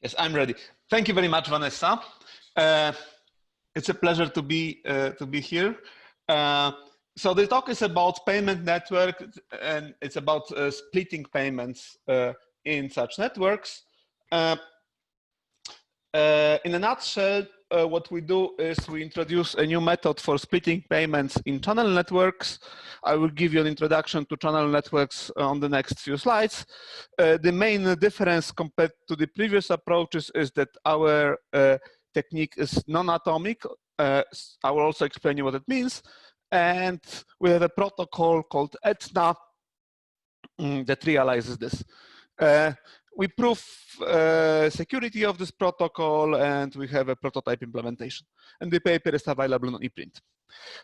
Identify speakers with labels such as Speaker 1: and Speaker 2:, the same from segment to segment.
Speaker 1: Yes, I'm ready. Thank you very much, Vanessa. It's a pleasure to be here. So the talk is about payment network, and it's about splitting payments in such networks. In a nutshell, what we do is we introduce a new method for splitting payments in channel networks. I will give you an introduction to channel networks on the next few slides. The main difference compared to the previous approaches is that our technique is non-atomic. I will also explain you what it means. And we have a protocol called Ethna that realizes this. We prove security of this protocol, and we have a prototype implementation. And the paper is available on ePrint.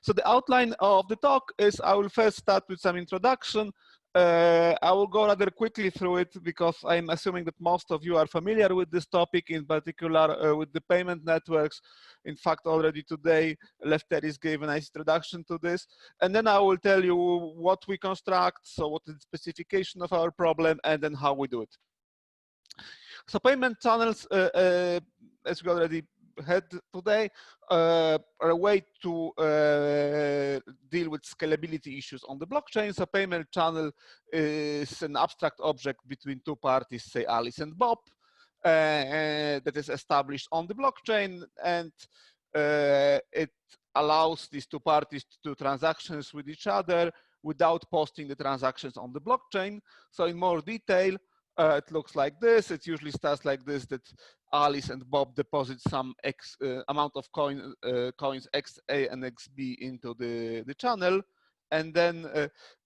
Speaker 1: So the outline of the talk is I will first start with some introduction. I will go rather quickly through it because I'm assuming that most of you are familiar with this topic, in particular with the payment networks. In fact, already today, Lefteris gave a nice introduction to this. And then I will tell you what we construct, so what is the specification of our problem, and then how we do it. So payment channels, as we already had today, are a way to deal with scalability issues on the blockchain. So payment channel is an abstract object between two parties, say Alice and Bob, that is established on the blockchain, and it allows these two parties to do transactions with each other without posting the transactions on the blockchain. So in more detail, it looks like this. It usually starts like this, that Alice and Bob deposit some amount of coins XA and XB into the channel. And then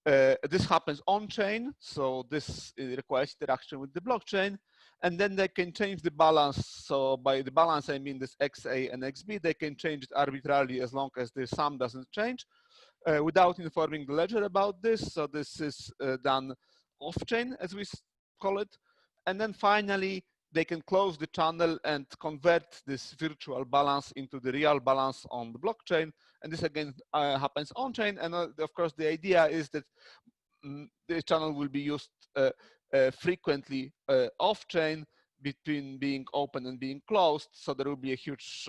Speaker 1: this happens on-chain. So this requires interaction with the blockchain. And then they can change the balance. So by the balance, I mean this XA and XB. They can change it arbitrarily as long as the sum doesn't change without informing the ledger about this. So this is done off-chain, as we call it. And then finally, they can close the channel and convert this virtual balance into the real balance on the blockchain. And this again happens on-chain. And of course, the idea is that the channel will be used frequently off-chain between being open and being closed. So there will be a huge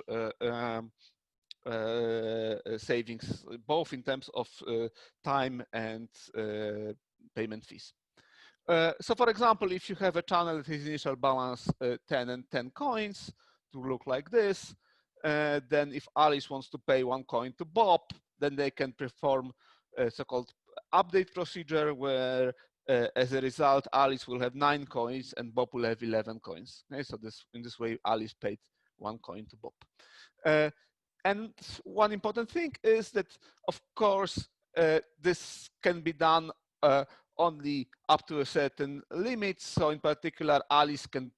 Speaker 1: savings, both in terms of time and payment fees. So for example, if you have a channel that has initial balance 10 and 10 coins to look like this, then if Alice wants to pay 1 coin to Bob, then they can perform a so-called update procedure where as a result, Alice will have 9 coins and Bob will have 11 coins. Okay? So in this way, Alice paid 1 coin to Bob. And one important thing is that, of course, this can be done only up to a certain limit. So in particular, Alice can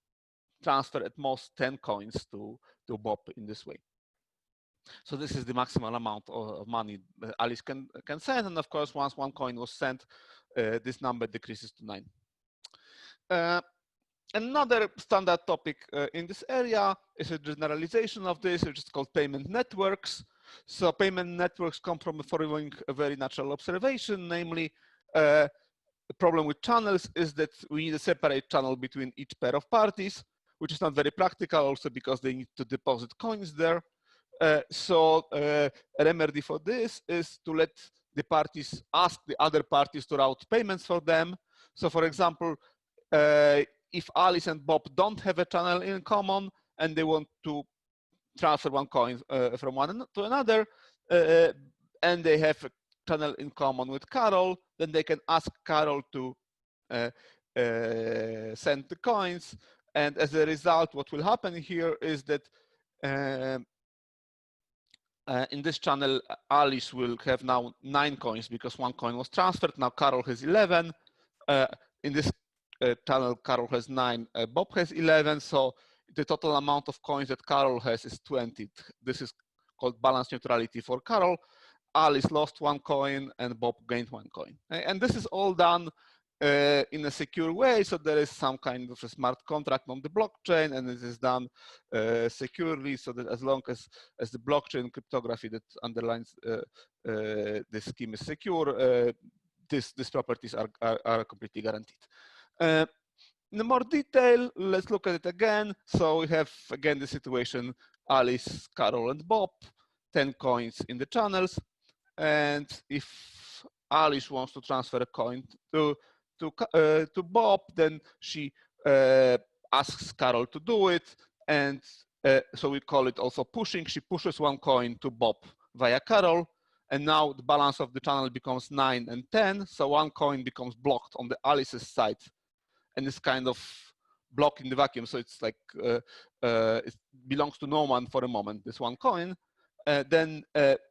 Speaker 1: transfer at most 10 coins to Bob in this way. So this is the maximal amount of money Alice can send. And of course, once 1 coin was sent, this number decreases to 9. Another standard topic in this area is a generalization of this, which is called payment networks. So payment networks come from the following very natural observation, namely, the problem with channels is that we need a separate channel between each pair of parties, which is not very practical also because they need to deposit coins there. So a remedy for this is to let the parties ask the other parties to route payments for them. So for example, if Alice and Bob don't have a channel in common and they want to transfer 1 coin from one to another, and they have a channel in common with Carol, then they can ask Carol to send the coins. And as a result, what will happen here is that in this channel, Alice will have now 9 coins because 1 coin was transferred. Now Carol has 11. In this channel, Carol has 9, Bob has 11. So the total amount of coins that Carol has is 20. This is called balance neutrality for Carol. Alice lost 1 coin and Bob gained 1 coin. And this is all done in a secure way. So there is some kind of a smart contract on the blockchain, and it is done securely, so that as long as the blockchain cryptography that underlines this scheme is secure, these properties are completely guaranteed. In more detail, let's look at it again. So we have again the situation: Alice, Carol, and Bob, 10 coins in the channels, and if Alice wants to transfer a coin to Bob, then she asks Carol to do it, and so we call it also pushing. She pushes one coin to Bob via Carol, and now the balance of the channel becomes 9 and 10, so one coin becomes blocked on the Alice's side, and it's kind of blocked in the vacuum, so it's like it belongs to no one for a moment, this one coin. Then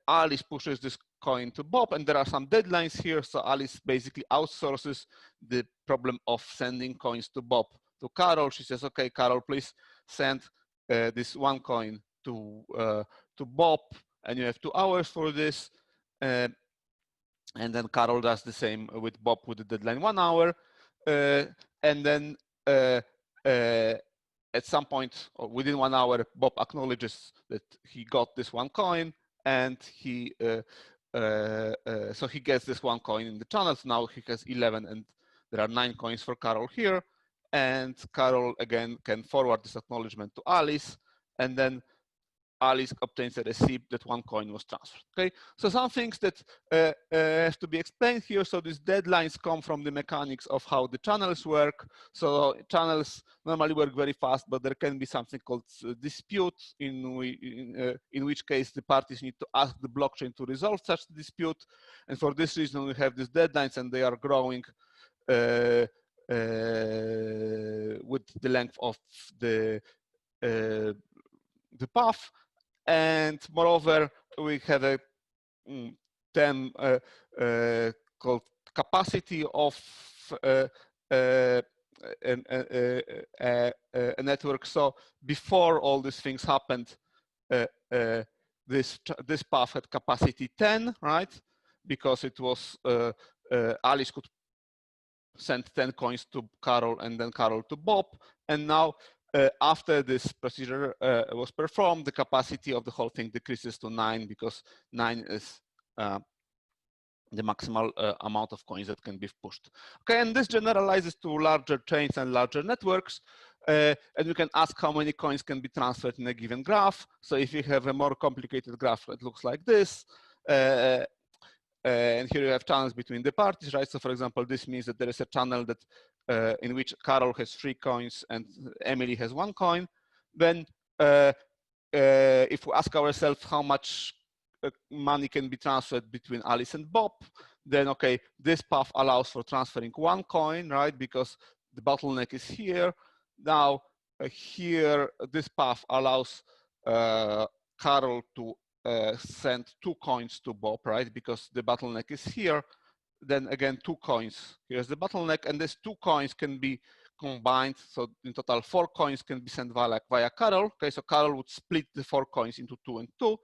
Speaker 1: Alice pushes this coin to Bob, and there are some deadlines here, so Alice basically outsources the problem of sending coins to Bob to Carol. She says, okay, Carol, please send this one coin to Bob, and you have 2 hours for this. And then Carol does the same with Bob with the deadline 1 hour. And then at some point, or within 1 hour, Bob acknowledges that he got this one coin, and he so he gets this one coin in the channel. So now he has 11, and there are 9 coins for Carol here. And Carol again can forward this acknowledgement to Alice, and then Alice obtains a receipt that one coin was transferred. Okay, so some things that have to be explained here. So these deadlines come from the mechanics of how the channels work. So channels normally work very fast, but there can be something called dispute, in which case the parties need to ask the blockchain to resolve such dispute. And for this reason, we have these deadlines, and they are growing with the length of the path. And moreover, we have a term called capacity of a network. So before all these things happened, this path had capacity 10, right? Because it was Alice could send 10 coins to Carol, and then Carol to Bob. And now after this procedure was performed, the capacity of the whole thing decreases to 9, because 9 is the maximal amount of coins that can be pushed. Okay, and this generalizes to larger chains and larger networks. And we can ask how many coins can be transferred in a given graph. So if you have a more complicated graph that looks like this, and here you have channels between the parties, right? So for example, this means that there is a channel that in which Carol has 3 coins and Emily has 1 coin. Then if we ask ourselves how much money can be transferred between Alice and Bob, then okay, this path allows for transferring 1 coin, right? Because the bottleneck is here. Now here, this path allows Carol to send 2 coins to Bob, right? Because the bottleneck is here. Then again, 2 coins. Here's the bottleneck, and these 2 coins can be combined. So in total, 4 coins can be sent via Carol. Okay, so Carol would split the 4 coins into 2 and 2.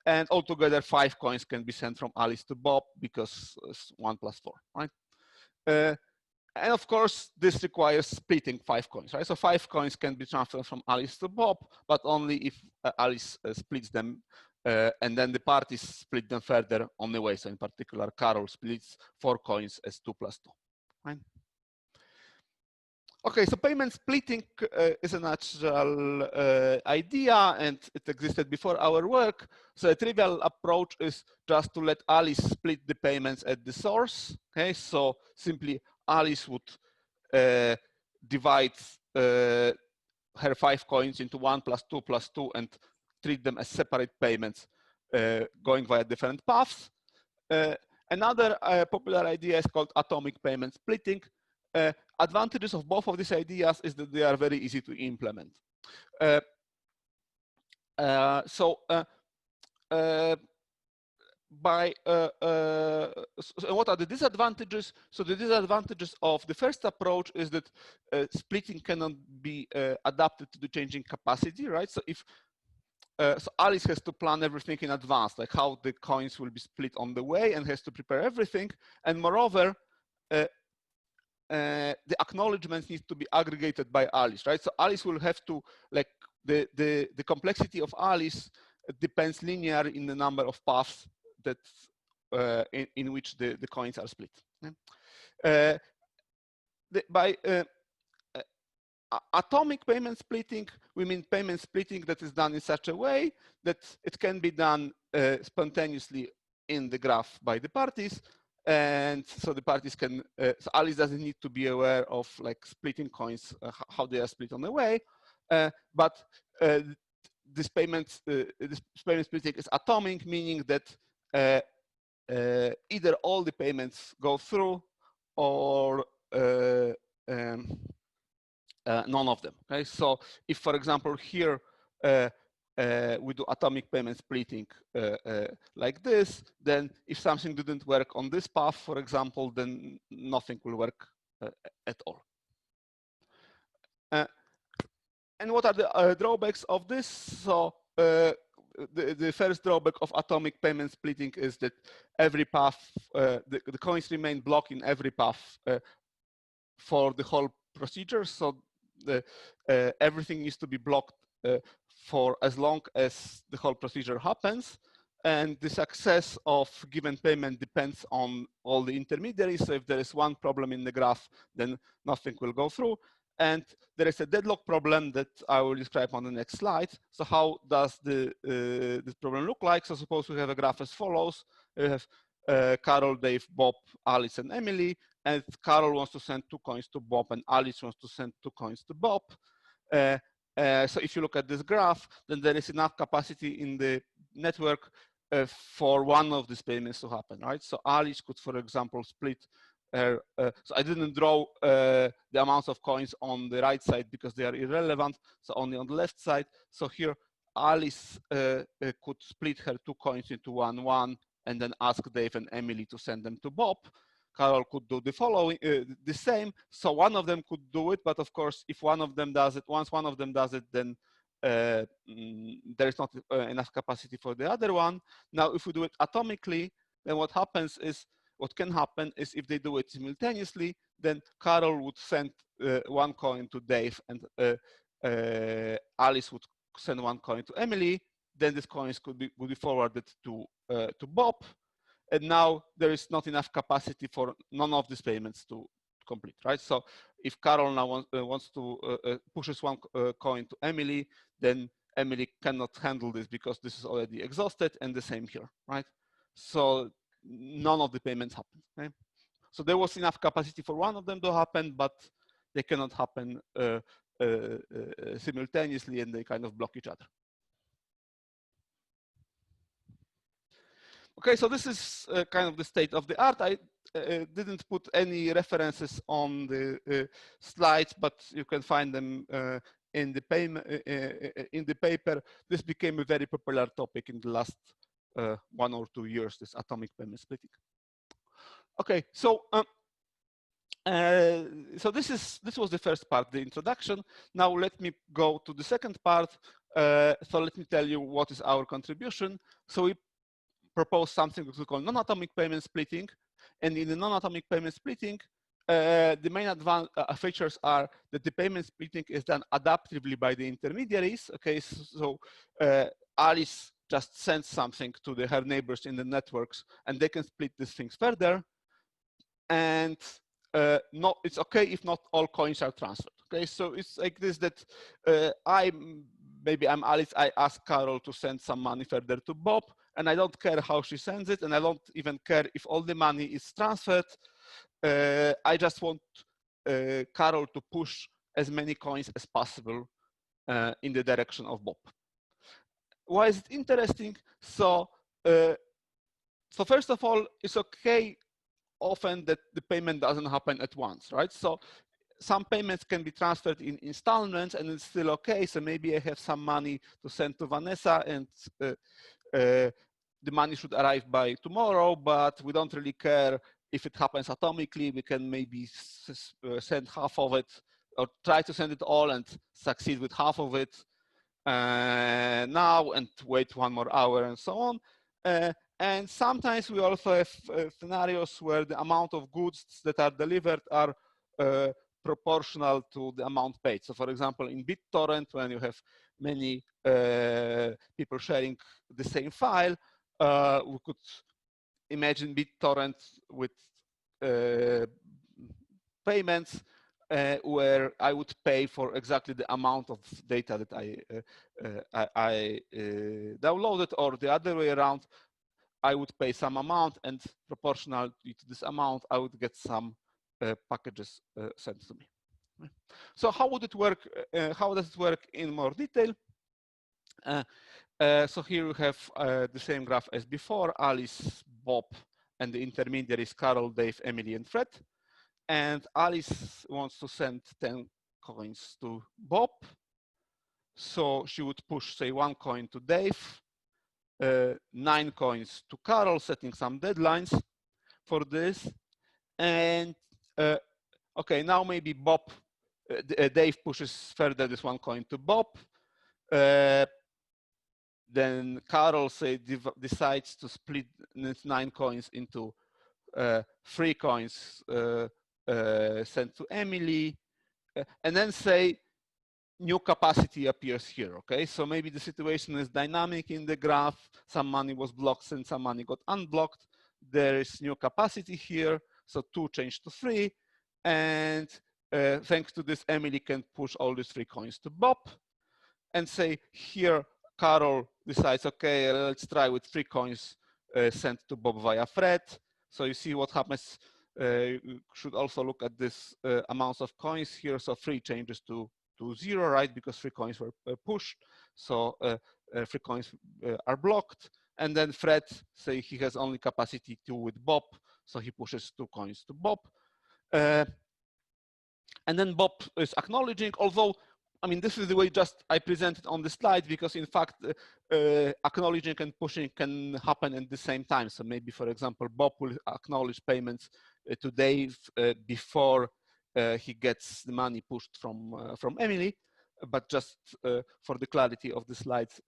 Speaker 1: And altogether, 5 coins can be sent from Alice to Bob, because it's 1 plus 4, right? And of course, this requires splitting 5 coins, right? So 5 coins can be transferred from Alice to Bob, but only if Alice splits them, and then the parties split them further on the way. So in particular, Carol splits 4 coins as 2 plus 2, right? Okay, so payment splitting is a natural idea, and it existed before our work. So a trivial approach is just to let Alice split the payments at the source. Okay, so simply Alice would divide her 5 coins into 1 plus 2 plus 2 and treat them as separate payments going via different paths. Another popular idea is called atomic payment splitting. Advantages of both of these ideas is that they are very easy to implement. So what are the disadvantages? So the disadvantages of the first approach is that splitting cannot be adapted to the changing capacity, right? So if so Alice has to plan everything in advance, like how the coins will be split on the way, and has to prepare everything. And moreover, the acknowledgements need to be aggregated by Alice, right? So Alice will have to, like, the complexity of Alice depends linearly in the number of paths that in which the coins are split. atomic payment splitting, we mean payment splitting that is done in such a way that it can be done spontaneously in the graph by the parties. And so the parties can, so Alice doesn't need to be aware of like splitting coins, how they are split on the way. But this payment splitting is atomic, meaning that either all the payments go through or none of them. Okay, so if, for example, here we do atomic payment splitting like this, then if something didn't work on this path, for example, then nothing will work at all. And what are the drawbacks of this? So the first drawback of atomic payment splitting is that every path, the coins remain blocked in every path for the whole procedure. So everything needs to be blocked for as long as the whole procedure happens. And the success of given payment depends on all the intermediaries. So if there is one problem in the graph, then nothing will go through. And there is a deadlock problem that I will describe on the next slide. So how does this problem look like? So suppose we have a graph as follows. We have Carol, Dave, Bob, Alice, and Emily. And Carol wants to send 2 coins to Bob, and Alice wants to send 2 coins to Bob. So if you look at this graph, then there is enough capacity in the network for one of these payments to happen, right? So Alice could, for example, split her. So I didn't draw the amounts of coins on the right side because they are irrelevant, so only on the left side. So here, Alice could split her 2 coins into 1-1, and then ask Dave and Emily to send them to Bob. Carol could do the following, the same. So one of them could do it, but of course, if one of them does it, once one of them does it, then there is not enough capacity for the other one. Now, if we do it atomically, then what can happen is if they do it simultaneously, then Carol would send 1 coin to Dave, and Alice would send 1 coin to Emily. Then these coins would be forwarded to Bob. And now there is not enough capacity for none of these payments to complete, right? So if Carol now wants to pushes 1 coin to Emily, then Emily cannot handle this because this is already exhausted, and the same here, right? So none of the payments happen. Okay? So there was enough capacity for one of them to happen, but they cannot happen simultaneously, and they kind of block each other. Okay, so this is kind of the state of the art. I didn't put any references on the slides, but you can find them in the paper. This became a very popular topic in the last 1 or 2 years, this atomic payment splitting. Okay, so this was the first part, the introduction. Now let me go to the second part. So let me tell you what is our contribution. So we propose something that we call non-atomic payment splitting. And in the non-atomic payment splitting, the main features are that the payment splitting is done adaptively by the intermediaries. Okay, so Alice just sends something to her neighbors in the networks, and they can split these things further. And it's okay if not all coins are transferred. Okay, so it's like this, that maybe I'm Alice, I ask Carol to send some money further to Bob, and I don't care how she sends it, and I don't even care if all the money is transferred. I just want Carol to push as many coins as possible in the direction of Bob. Why is it interesting? So first of all, it's okay often that the payment doesn't happen at once, right? So some payments can be transferred in installments, and it's still okay. So maybe I have some money to send to Vanessa, and the money should arrive by tomorrow, but we don't really care if it happens atomically. We can maybe send half of it, or try to send it all and succeed with half of it now, and wait 1 more hour, and so on. And sometimes we also have scenarios where the amount of goods that are delivered are proportional to the amount paid. So for example, in BitTorrent, when you have many people sharing the same file, we could imagine BitTorrent with payments where I would pay for exactly the amount of data that I downloaded, or the other way around, I would pay some amount, and proportional to this amount, I would get some packages sent to me. So how would it work? How does it work in more detail? So here we have the same graph as before: Alice, Bob, and the intermediaries Carol, Dave, Emily, and Fred. And Alice wants to send 10 coins to Bob. So she would push, say, 1 coin to Dave, 9 coins to Carol, setting some deadlines for this. And okay, now maybe Bob, Dave pushes further this 1 coin to Bob. Then Carol, say, decides to split these 9 coins into 3 coins sent to Emily, and then say new capacity appears here. Okay, so maybe the situation is dynamic in the graph. Some money was blocked and some money got unblocked. There is new capacity here, so 2 changed to 3, and thanks to this, Emily can push all these 3 coins to Bob, and say here Carol decides, okay, let's try with 3 coins sent to Bob via Fred. So you see what happens. You should also look at this amounts of coins here. So 3 changes to 0, right? Because 3 coins were pushed. So 3 coins are blocked. And then Fred, say he has only capacity 2 with Bob. So he pushes 2 coins to Bob. And then Bob is acknowledging, although, I mean, this is the way just I presented on the slide, because in fact, acknowledging and pushing can happen at the same time. So maybe, for example, Bob will acknowledge payments to Dave before he gets the money pushed from Emily. But just for the clarity of the slides,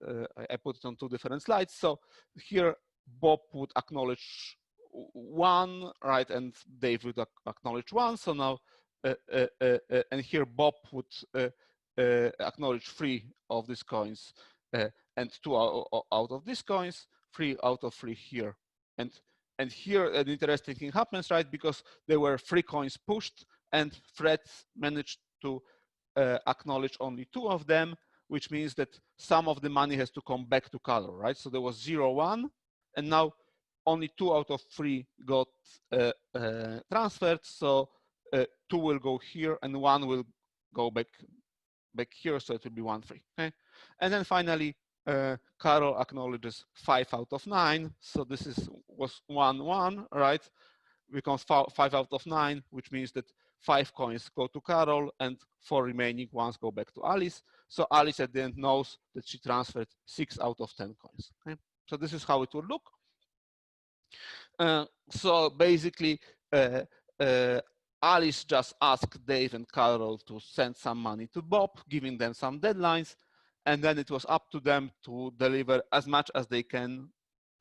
Speaker 1: I put it on 2 different slides. So here, Bob would acknowledge 1, right, and Dave would acknowledge 1. So now, and here Bob would acknowledge 3 of these coins, and 2 out of these coins, 3 out of 3 here. And here an interesting thing happens, right? Because there were 3 coins pushed, and Fred managed to acknowledge only 2 of them, which means that some of the money has to come back to Carol, right? So there was 0, 1, and now only 2 out of 3 got transferred. So 2 will go here, and 1 will go back here, so it will be 1, 3. Okay, and then finally, Carol acknowledges 5 out of 9. So this was 1, 1, right? Becomes 5 out of 9, which means that 5 coins go to Carol and 4 remaining ones go back to Alice. So Alice at the end knows that she transferred 6 out of 10 coins. Okay? So this is how it will look. So basically, Alice just asked Dave and Carol to send some money to Bob, giving them some deadlines, and then it was up to them to deliver as much as they can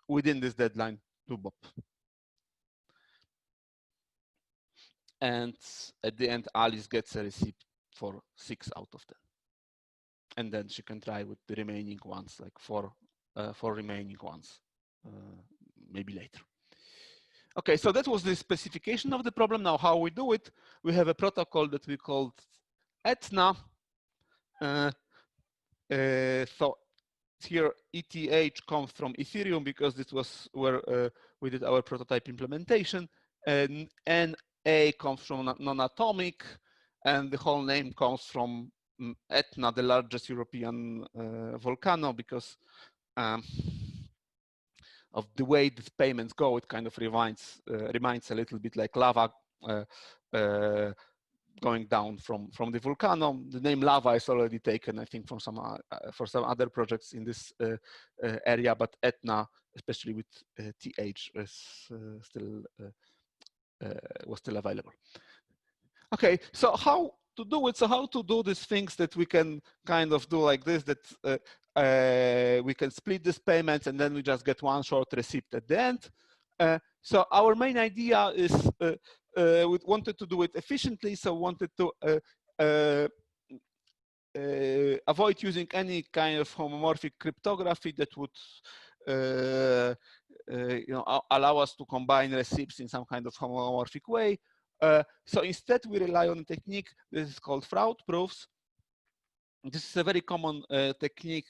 Speaker 1: within this deadline to Bob. And at the end, Alice gets a receipt for 6 out of 10. And then she can try with the remaining ones, like 4 remaining ones, maybe later. Okay, so that was the specification of the problem. Now, how we do it, we have a protocol that we called Ethna. So here ETH comes from Ethereum because this was where we did our prototype implementation, and NA comes from non-atomic, and the whole name comes from Ethna, the largest European volcano, because of the way these payments go. It kind of reminds a little bit like lava going down from the volcano. The name lava is already taken, I think, from some for some other projects in this area, but Ethna, especially with TH, is was still available. Okay, so how to do it? So how to do these things that we can kind of do like this, that we can split these payments and then we just get one short receipt at the end. So our main idea is we wanted to do it efficiently, so wanted to avoid using any kind of homomorphic cryptography that would allow us to combine receipts in some kind of homomorphic way. So instead, we rely on a technique that is called fraud proofs. This is a very common technique,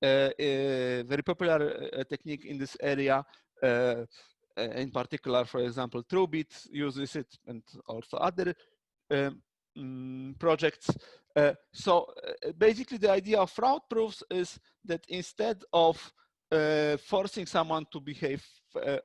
Speaker 1: very popular technique in this area. In particular, for example, TrueBit uses it, and also other projects. Basically, the idea of fraud proofs is that instead of forcing someone to behave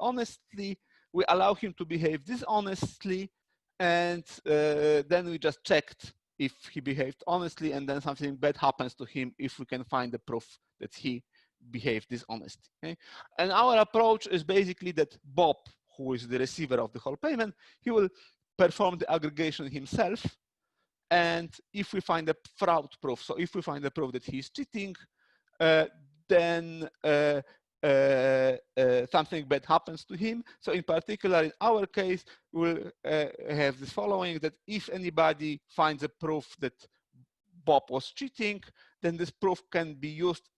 Speaker 1: honestly, we allow him to behave dishonestly, and then we just checked if he behaved honestly, and then something bad happens to him if we can find the proof that he behaved dishonestly. Okay? And our approach is basically that Bob, who is the receiver of the whole payment, he will perform the aggregation himself. And if we find a fraud proof, so if we find a proof that he's cheating, then something bad happens to him. So in particular, in our case, we'll have this following, that if anybody finds a proof that Bob was cheating, then this proof can be used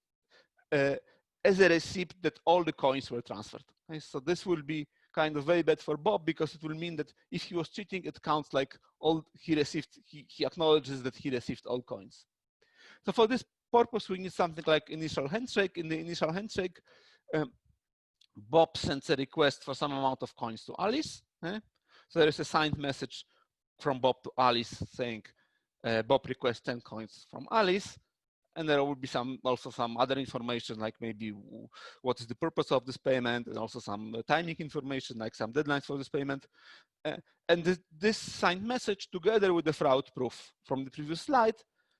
Speaker 1: as a receipt that all the coins were transferred. Okay? So this will be kind of very bad for Bob, because it will mean that if he was cheating, it counts like all he received, he acknowledges that he received all coins. So for this purpose, we need something like initial handshake. In the initial handshake, Bob sends a request for some amount of coins to Alice. So there is a signed message from Bob to Alice saying, Bob requests 10 coins from Alice. And there will be also some other information, like maybe what is the purpose of this payment, and also some timing information, like some deadlines for this payment. And this signed message, together with the fraud proof from the previous slide,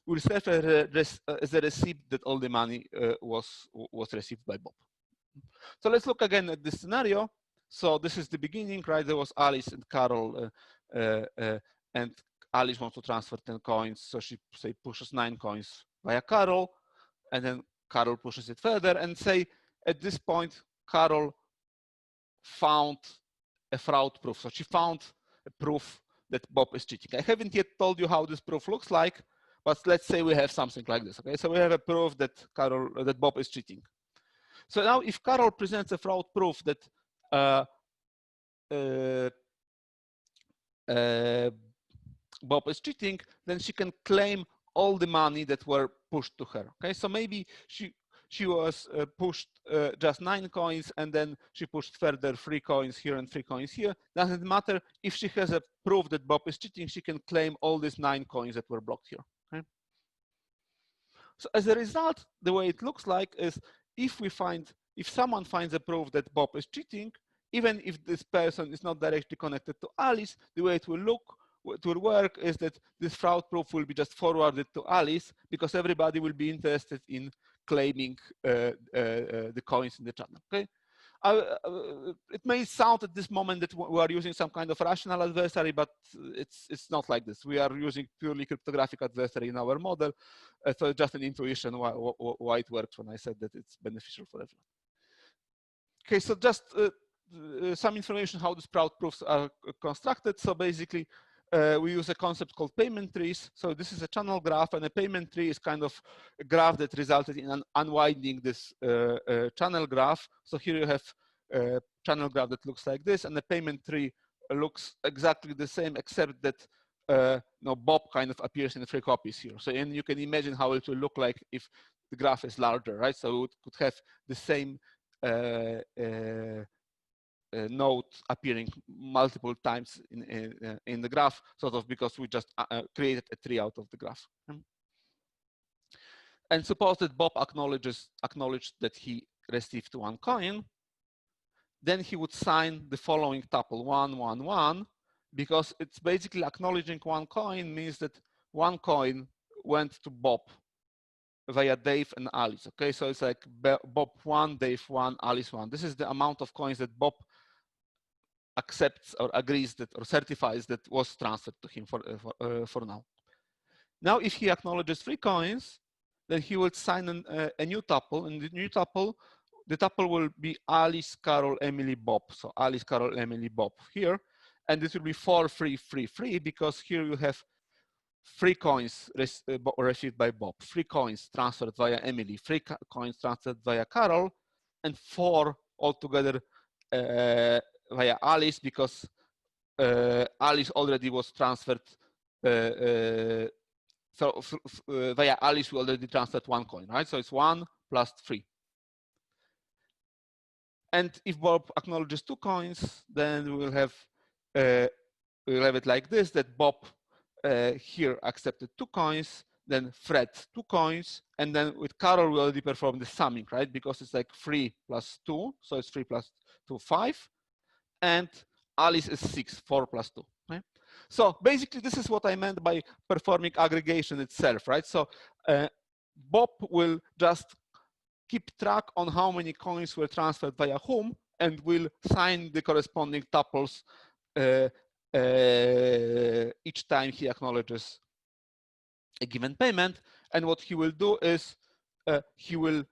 Speaker 1: will serve as a receipt that all the money was received by Bob. So let's look again at this scenario. So this is the beginning, right? There was Alice and Carol, and Alice wants to transfer 10 coins. So she, say, pushes 9 coins via Carol, and then Carol pushes it further, and say at this point, Carol found a fraud proof. So she found a proof that Bob is cheating. I haven't yet told you how this proof looks like, but let's say we have something like this. Okay, so we have a proof that Bob is cheating. So now, if Carol presents a fraud proof that Bob is cheating, then she can claim all the money that were pushed to her. Okay, so maybe she was pushed just 9 coins, and then she pushed further 3 coins here and 3 coins here. Doesn't matter. If she has a proof that Bob is cheating, she can claim all these 9 coins that were blocked here. Okay? So as a result, the way it looks like is, if someone finds a proof that Bob is cheating, even if this person is not directly connected to Alice, the way it will work is that this fraud proof will be just forwarded to Alice, because everybody will be interested in claiming the coins in the channel. Okay, it may sound at this moment that we are using some kind of rational adversary, but it's not like this. We are using purely cryptographic adversary in our model, so it's just an intuition why it works when I said that it's beneficial for everyone. Okay, so just some information how these fraud proofs are constructed. So basically, we use a concept called payment trees. So this is a channel graph, and a payment tree is kind of a graph that resulted in unwinding this channel graph. So here you have a channel graph that looks like this, and the payment tree looks exactly the same, except that Bob kind of appears in 3 copies here. So, and you can imagine how it will look like if the graph is larger, right? So it could have the same node appearing multiple times in the graph, sort of because we just created a tree out of the graph. And suppose that Bob acknowledged that he received 1 coin, then he would sign the following tuple 1, 1, 1, because it's basically acknowledging 1 coin means that 1 coin went to Bob via Dave and Alice. Okay, so it's like Bob 1, Dave 1, Alice 1. This is the amount of coins that Bob accepts or agrees that or certifies that was transferred to him for now. Now, if he acknowledges 3 coins, then he will sign a new tuple, and the new tuple, the tuple will be Alice, Carol, Emily, Bob. So Alice, Carol, Emily, Bob here, and this will be 4, 3, 3, 3, because here you have 3 coins received by Bob, 3 coins transferred via Emily, 3 coins transferred via Carol, and 4 altogether via Alice, because Alice already was transferred. So via Alice, we already transferred 1 coin, right? So it's 1 plus 3. And if Bob acknowledges 2 coins, then we will have it like this: that Bob here accepted 2 coins, then Fred 2 coins, and then with Carol we already performed the summing, right? Because it's like 3 plus 2, so it's 3 plus 2, 5, and Alice is 6, 4 plus 2. Right? So basically, this is what I meant by performing aggregation itself, right? So Bob will just keep track on how many coins were transferred via whom, and will sign the corresponding tuples each time he acknowledges a given payment. And what he will do is he will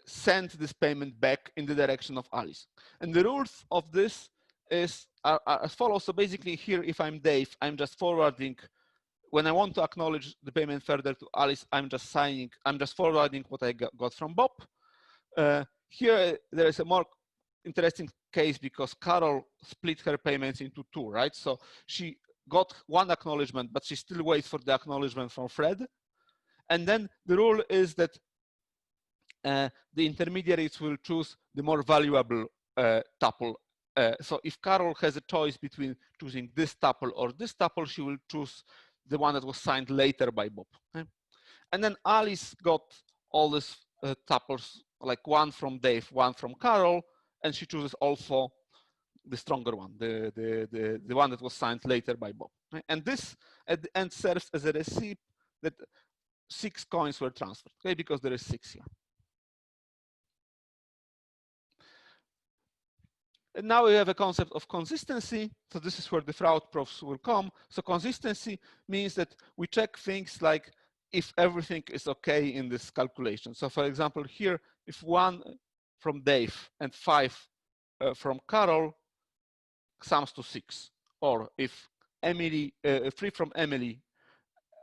Speaker 1: send this payment back in the direction of Alice. And the rules of this are as follows. So basically here, if I'm Dave, I'm just forwarding. When I want to acknowledge the payment further to Alice, I'm just forwarding what I got from Bob. Here, there is a more interesting case because Carol split her payments into 2, right? So she got 1 acknowledgement, but she still waits for the acknowledgement from Fred. And then the rule is that the intermediaries will choose the more valuable tuple. So if Carol has a choice between choosing this tuple or this tuple, she will choose the one that was signed later by Bob. Okay? And then Alice got all these tuples, like 1 from Dave, 1 from Carol, and she chooses also the stronger one, the one that was signed later by Bob. Okay? And this at the end serves as a receipt that 6 coins were transferred, okay? Because there is 6 here. And now we have a concept of consistency. So this is where the fraud proofs will come. So consistency means that we check things like if everything is okay in this calculation. So for example, here, if 1 from Dave and 5 from Carol sums to 6, or if 3 from Emily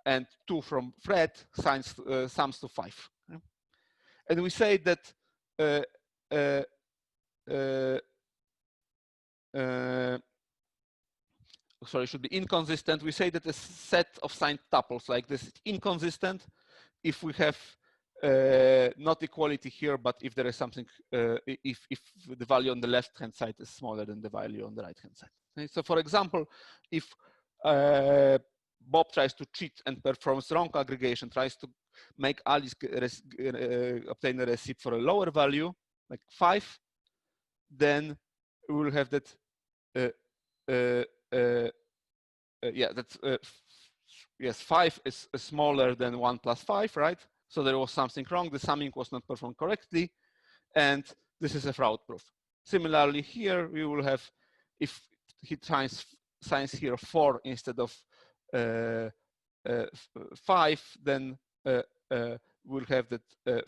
Speaker 1: and 2 from Fred sums to 5. Okay? And we say that sorry, it should be inconsistent. We say that a set of signed tuples like this is inconsistent if we have not equality here, but if there is something, if the value on the left-hand side is smaller than the value on the right-hand side. Okay? So for example, if Bob tries to cheat and performs wrong aggregation, tries to make Alice obtain a receipt for a lower value, like 5, then we will have that yes, 5 is smaller than 1 plus 5, right? So there was something wrong. The summing was not performed correctly, and this is a fraud proof. Similarly, here we will have, if he signs here 4 instead of 5, then we'll have that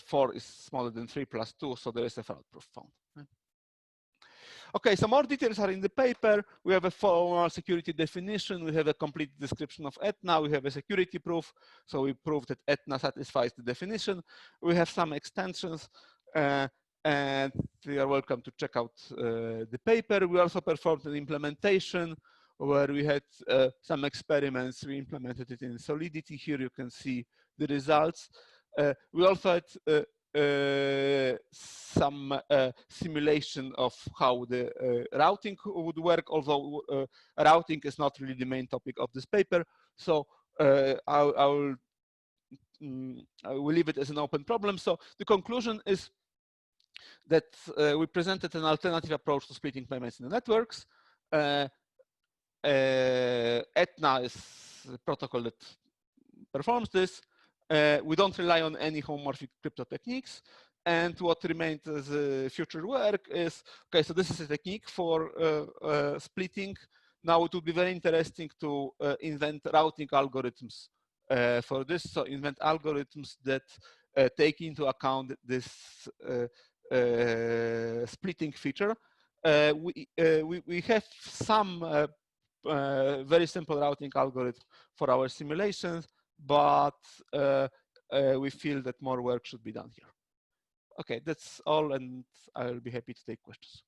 Speaker 1: 4 is smaller than 3 plus 2, so there is a fraud proof found. Okay, so more details are in the paper. We have a formal security definition. We have a complete description of Ethna. We have a security proof. So we prove that Ethna satisfies the definition. We have some extensions, and you are welcome to check out the paper. We also performed an implementation where we had some experiments. We implemented it in Solidity. Here you can see the results. We also had some simulation of how the routing would work, although routing is not really the main topic of this paper. So I will leave it as an open problem. So the conclusion is that we presented an alternative approach to splitting payments in the networks. Ethna is the protocol that performs this. We don't rely on any homomorphic crypto techniques. And what remains as future work is, okay, so this is a technique for splitting. Now it would be very interesting to invent routing algorithms for this. So invent algorithms that take into account this splitting feature. We have some very simple routing algorithm for our simulations, but we feel that more work should be done here. Okay, that's all, and I'll be happy to take questions.